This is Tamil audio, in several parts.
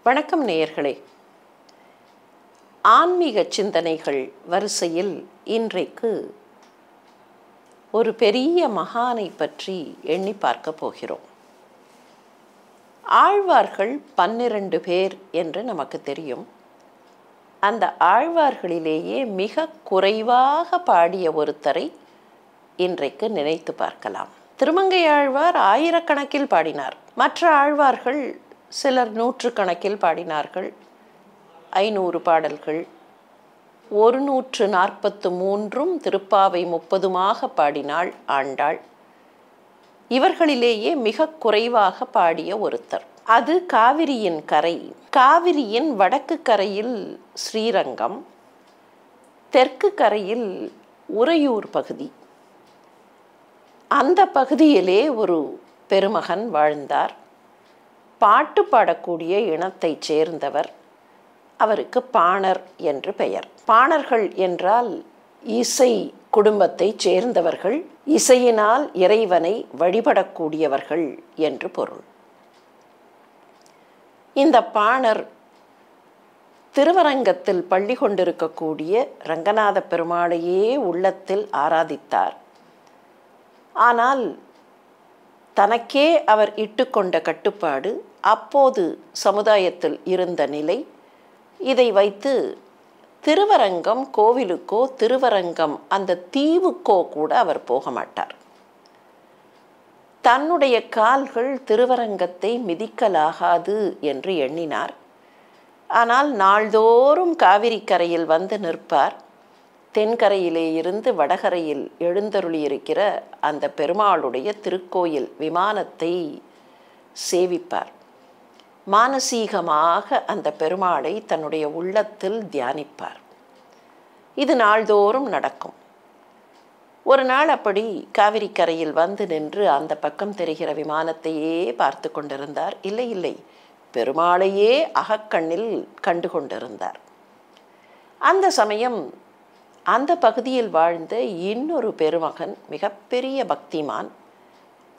வணக்கம் நேயர்களே. ஆன்மீக சிந்தனைகள் வரிசையில் இன்றைக்கு ஒரு பெரிய மகானை பற்றி எண்ணி பார்க்க போகிறோம். ஆழ்வார்கள் 12 பேர் என்று நமக்கு தெரியும். அந்த ஆழ்வார்களிலேயே மிக குறைவாக பாடிய ஒருத்தரை இன்றைக்கு நினைத்து பார்க்கலாம். திருமங்கை ஆழ்வார் ஆயிரக்கணக்கில் பாடினார். மற்ற ஆழ்வார்கள் சிலர் நூற்றுக்கணக்கில் பாடினார்கள். 500 பாடல்கள், 143 திருப்பாவை 30 பாடினாள் ஆண்டாள். இவர்களிலேயே மிக குறைவாக பாடிய ஒருத்தர். அது காவிரியின் கரை. காவிரியின் வடக்கு கரையில் ஸ்ரீரங்கம், தெற்கு கரையில் உறையூர் பகுதி. அந்த பகுதியிலே ஒரு பெருமகன் வாழ்ந்தார். பாட்டு பாடக்கூடிய இனத்தைச் சேர்ந்தவர். அவருக்கு பாணர் என்று பெயர். பாணர்கள் என்றால் இசை குடும்பத்தைச் சேர்ந்தவர்கள், இசையினால் இறைவனை வழிபடக்கூடியவர்கள் என்று பொருள். இந்த பாணர் திருவரங்கத்தில் பள்ளி கொண்டிருக்கக்கூடிய ரங்கநாத பெருமாளையே உள்ளத்தில் ஆராதித்தார். ஆனால் தனக்கே அவர் இட்டுக்கொண்ட கட்டுப்பாடு, அப்போது சமுதாயத்தில் இருந்த நிலை, இதை வைத்து திருவரங்கம் கோவிலுக்கோ திருவரங்கம் அந்த தீவுக்கோ கூட அவர் போக மாட்டார். தன்னுடைய கால்கள் திருவரங்கத்தை மிதிக்கலாகாது என்று எண்ணினார். ஆனால் நாள்தோறும் காவிரி கரையில் வந்து நிற்பார். தென்கரையிலே இருந்து வடகரையில் எழுந்தருளியிருக்கிற அந்த பெருமாளுடைய திருக்கோயில் விமானத்தை சேவிப்பார். மானசீகமாக அந்த பெருமாளை தன்னுடைய உள்ளத்தில் தியானிப்பார். இது நாள்தோறும் நடக்கும். ஒரு நாள் அப்படி காவிரி கரையில் வந்து நின்று அந்த பக்கம் தெரிகிற விமானத்தையே பார்த்து கொண்டிருந்தார். இல்லை, பெருமாளையே அகக்கண்ணில் கண்டு கொண்டிருந்தார். அந்த சமயம் அந்த பகுதியில் வாழ்ந்த இன்னொரு பெருமகன், மிகப்பெரிய பக்திமான்,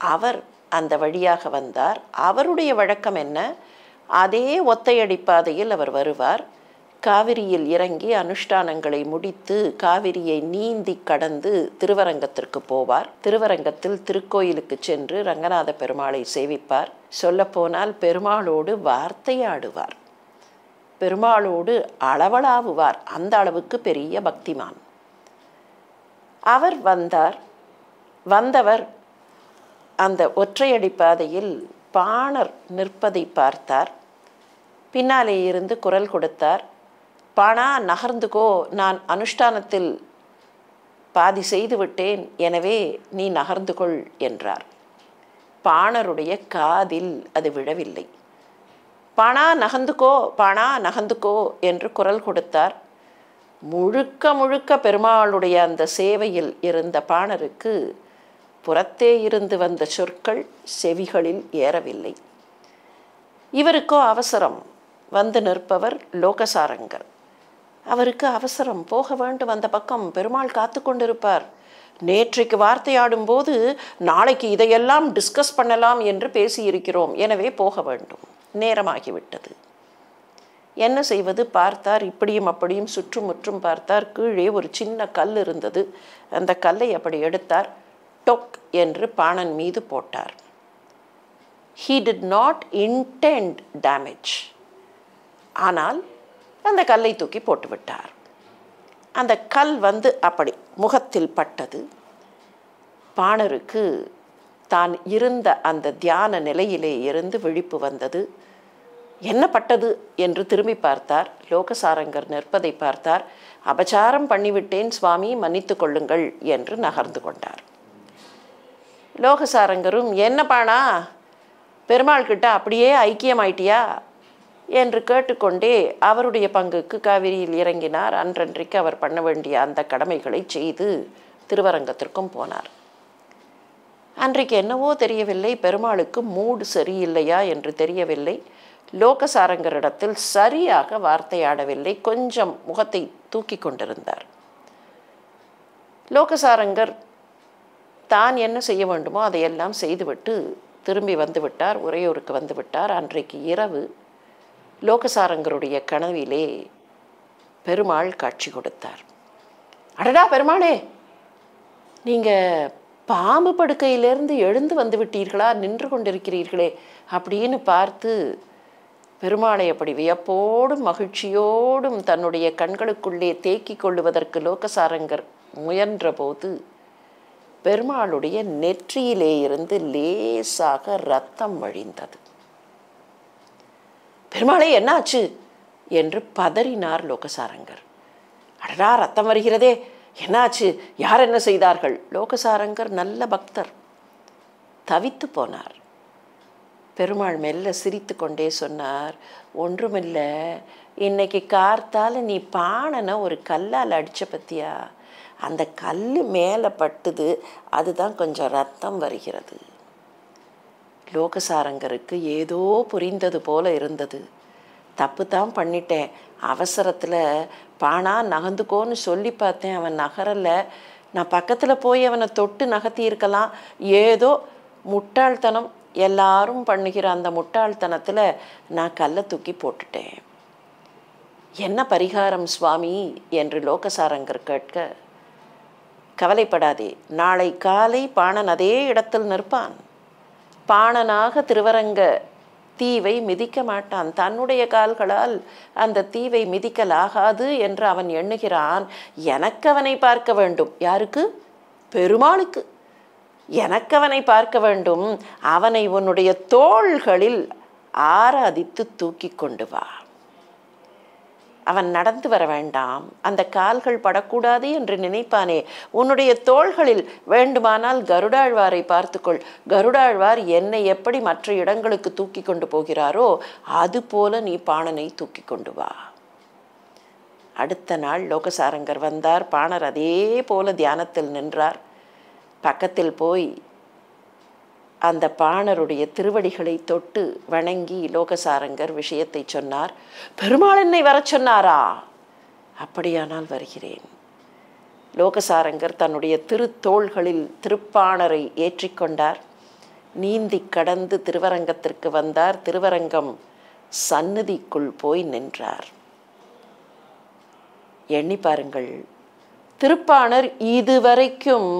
அவர் அந்த வழியாக வந்தார். அவருடைய வழக்கம் என்ன? அதே ஒத்தையடிப்பாதையில் அவர் வருவார். காவிரியில் இறங்கி அனுஷ்டானங்களை முடித்து காவிரியை நீந்தி கடந்து திருவரங்கத்திற்கு போவார். திருவரங்கத்தில் திருக்கோயிலுக்கு சென்று ரங்கநாத பெருமாளை சேவிப்பார். சொல்லப்போனால் பெருமாளோடு வார்த்தையாடுவார், பெருமாளோடு அளவலாவுவார். அந்த அளவுக்கு பெரிய பக்திமான். அவர் வந்தவர் அந்த ஒற்றையடி பாதையில் பாணர் நிற்பதை பார்த்தார். பின்னாலே இருந்து குரல் கொடுத்தார். பாணா, நகர்ந்துகோ, நான் அனுஷ்டானத்தில் பாதி செய்து விட்டேன், எனவே நீ நகர்ந்து கொள் என்றார். பாணருடைய காதில் அது விழவில்லை. பாணா நகர்ந்துக்கோ, பாணா நகர்ந்துக்கோ என்று குரல் கொடுத்தார். முழுக்க பெருமாளுடைய அந்த சேவையில் இருந்த பாணருக்கு புறத்தே இருந்து வந்த சொற்கள் செவிகளில் ஏறவில்லை. இவருக்கோ அவசரம். வந்து நிற்பவர் லோகசாரங்கர். அவருக்கு அவசரம், போக வேண்டும். அந்த பக்கம் பெருமாள் காத்து கொண்டிருப்பார். நேற்றைக்கு வார்த்தையாடும் போது நாளைக்கு இதையெல்லாம் டிஸ்கஸ் பண்ணலாம் என்று பேசியிருக்கிறோம், எனவே போக வேண்டும். நேரமாகிவிட்டது. என்ன செய்வது? பார்த்தார். இப்படியும் அப்படியும் சுற்றுமுற்றும் பார்த்தார். கீழே ஒரு சின்ன கல் இருந்தது. அந்த கல்லை அப்படி எடுத்தார். டொக் என்று பாணன் மீது போட்டார். He did not intend damage. ஆனால் அந்த கல்லை தூக்கி போட்டுவிட்டார். அந்த கல் வந்து அப்படி முகத்தில் பட்டது. பாணருக்கு தான் இருந்த அந்த தியான நிலையிலே இருந்து விழிப்பு வந்தது. என்ன பட்டது என்று திரும்பி பார்த்தார். லோகசாரங்கர் நிற்பதை பார்த்தார். அபச்சாரம் பண்ணிவிட்டேன் சுவாமி, மன்னித்து கொள்ளுங்கள் என்று நகர்ந்து கொண்டார். லோகசாரங்கரும், என்ன பாணா, பெருமாள் கிட்ட அப்படியே ஐக்கியமாயிட்டியா என்று கேட்டுக்கொண்டே அவருடைய பங்குக்கு காவிரியில் இறங்கினார். அன்றன்றைக்கு அவர் பண்ண வேண்டிய அந்த கடமைகளை செய்து திருவரங்கத்திற்கும் போனார். அன்றைக்கு என்னவோ தெரியவில்லை, பெருமாளுக்கு மூடு சரியில்லையா என்று தெரியவில்லை. லோகசாரங்கரிடத்தில் சரியாக வார்த்தையாடவில்லை. கொஞ்சம் முகத்தை தூக்கி கொண்டிருந்தார். லோகசாரங்கர் தான் என்ன செய்ய வேண்டுமோ அதையெல்லாம் செய்துவிட்டு திரும்பி வந்து விட்டார். உறையூருக்கு வந்து விட்டார். அன்றைக்கு இரவு லோகசாரங்கருடைய கனவிலே பெருமாள் காட்சி கொடுத்தார். அடடா பெருமாளே, நீங்கள் பாம்பு படுக்கையிலேருந்து எழுந்து வந்து விட்டீர்களா, நின்று கொண்டிருக்கிறீர்களே அப்படின்னு பார்த்து பெருமாளை அப்படி வியப்போடும் மகிழ்ச்சியோடும் தன்னுடைய கண்களுக்குள்ளே தேக்கி கொள்ளுவதற்கு லோகசாரங்கர் முயன்ற போது பெருமாளுடைய நெற்றியிலே இருந்து லேசாக இரத்தம் வழிந்தது. பெருமாளே என்னாச்சு என்று பதறினார் லோகசாரங்கர். அடடா ரத்தம் வருகிறதே, என்னாச்சு, யார் என்ன செய்தார்கள்? லோகசாரங்கர் நல்ல பக்தர், தவித்து போனார். பெருமாள் மெல்ல சிரித்து கொண்டே சொன்னார், ஒன்றுமில்லை, இன்னைக்கு கார்த்தால நீ பாணனை ஒரு கல்லால் அடித்த பத்தியா, அந்த கல் மேலே பட்டுது, அதுதான் கொஞ்சம் ரத்தம் வருகிறது. லோகசாரங்கருக்கு ஏதோ புரிந்தது போல இருந்தது. தப்பு தான் பண்ணிட்டேன், அவசரத்தில் பாணா நகர்ந்துக்கோன்னு சொல்லி பார்த்தேன், அவன் நகரலை. நான் பக்கத்தில் போய் அவனை தொட்டு நகர்த்தி இருக்கலாம். ஏதோ முட்டாள்தனம், எல்லாரும் பண்ணுகிற அந்த முட்டாள்தனத்தில் நான் கல்லை தூக்கி போட்டுட்டேன். என்ன பரிகாரம் சுவாமி என்று லோகசாரங்கர் கேட்க, கவலைப்படாதே, நாளை காலை பாணன் அதே இடத்தில் நிற்பான். பாணனாக திருவரங்க தீவை மிதிக்க மாட்டான். தன்னுடைய கால்களால் அந்த தீவை மிதிக்கலாகாது என்று அவன் எண்ணுகிறான். எனக்கு அவனை பார்க்க வேண்டும். யாருக்கு? பெருமாளுக்கு. எனக்கு அவனை பார்க்க வேண்டும். அவனை உன்னுடைய தோள்களில் ஆராதித்து தூக்கி கொண்டு வா. அவன் நடந்து வர வேண்டாம், அந்த கால்கள் படக்கூடாது என்று நினைப்பானே, உன்னுடைய தோள்களில் வேண்டுமானால் கருடாழ்வாரை பார்த்துக்கொள். கருடாழ்வார் என்னை எப்படி மற்ற இடங்களுக்கு தூக்கி கொண்டு போகிறாரோ அதுபோல நீ பாணனை தூக்கி கொண்டு வா. அடுத்த நாள் லோகசாரங்கர் வந்தார். பாணர் அதே போல தியானத்தில் நின்றார். பக்கத்தில் போய் அந்த பாணருடைய திருவடிகளை தொட்டு வணங்கி லோகசாரங்கர் விஷயத்தை சொன்னார். பெருமாள் என்னை வர சொன்னாரா? அப்படியானால் வருகிறேன். லோகசாரங்கர் தன்னுடைய திருத்தோள்களில் திருப்பாணரை ஏற்றிக்கொண்டார். நீந்தி கடந்து திருவரங்கத்திற்கு வந்தார். திருவரங்கம் சந்நிதிக்குள் போய் நின்றார். எண்ணி பாருங்கள், திருப்பாணர் இதுவரைக்கும்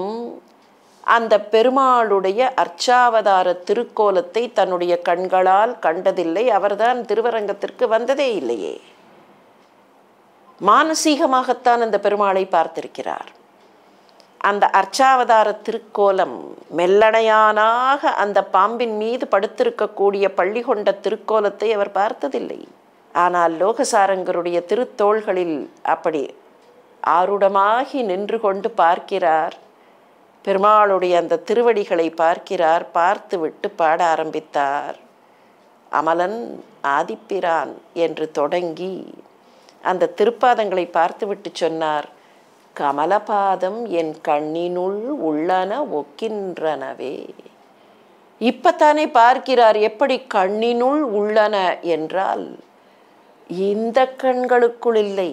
அந்த பெருமாளுடைய அர்ச்சாவதார திருக்கோலத்தை தன்னுடைய கண்களால் கண்டதில்லை. அவர்தான் திருவரங்கத்திற்கு வந்ததே இல்லையே. மானசீகமாகத்தான் அந்த பெருமாளை பார்த்திருக்கிறார். அந்த அர்ச்சாவதார திருக்கோலம் மெல்லணையானாக அந்த பாம்பின் மீது படுத்திருக்கக்கூடிய பள்ளி கொண்ட திருக்கோலத்தை அவர் பார்த்ததில்லை. ஆனால் லோகசாரங்கருடைய திருத்தோள்களில் அப்படி ஆருடமாகி நின்று கொண்டு பார்க்கிறார். பெருமாளுடைய அந்த திருவடிகளை பார்க்கிறார். பார்த்து விட்டு பாட ஆரம்பித்தார். அமலன் ஆதிப்பிரான் என்று தொடங்கி அந்த திருப்பாதங்களை பார்த்துவிட்டு சொன்னார், கமலபாதம் என் கண்ணினுள் உள்ளன ஒக்கின்றனவே. இப்பத்தானே பார்க்கிறார் எப்படி கண்ணினுள் உள்ளன என்றால் இந்த கண்களுக்குள் இல்லை,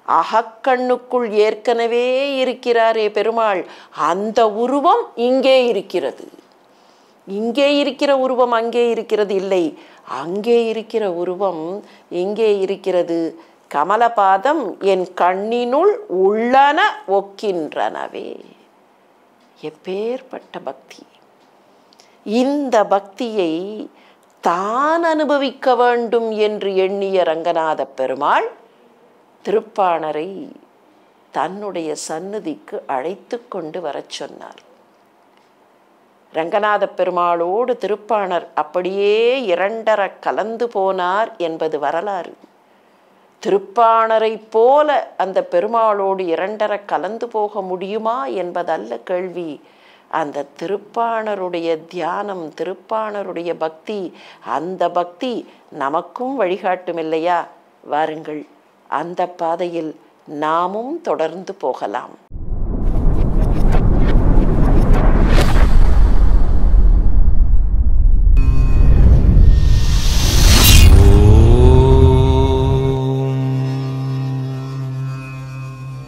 அகக்கண்ணுக்குள் ஏற்கனவே இருக்கிறாரே பெருமாள், அந்த உருவம் இங்கே இருக்கிறது. இங்கே இருக்கிற உருவம் அங்கே இருக்கிறது இல்லை, அங்கே இருக்கிற உருவம் இங்கே இருக்கிறது. கமலபாதம் என் கண்ணினுள் உள்ளன ஒக்கின்றனவே. எப்பேற்பட்ட பக்தி! இந்த பக்தியை தான் அனுபவிக்க வேண்டும் என்று எண்ணிய ரங்கநாத பெருமாள் திருப்பாணரை தன்னுடைய சந்நிதிக்கு அழைத்து கொண்டு வரச் சொன்னார். ரங்கநாத பெருமாளோடு திருப்பாணர் அப்படியே இரண்டர கலந்து போனார் என்பது வரலாறு. திருப்பாணரை போல அந்த பெருமாளோடு இரண்டர கலந்து போக முடியுமா என்பதல்ல கேள்வி. அந்த திருப்பாணருடைய தியானம், திருப்பாணருடைய பக்தி, அந்த பக்தி நமக்கும் வழிகாட்டும் இல்லையா? வாருங்கள், அந்த பாதையில் நாமும் தொடர்ந்து போகலாம்.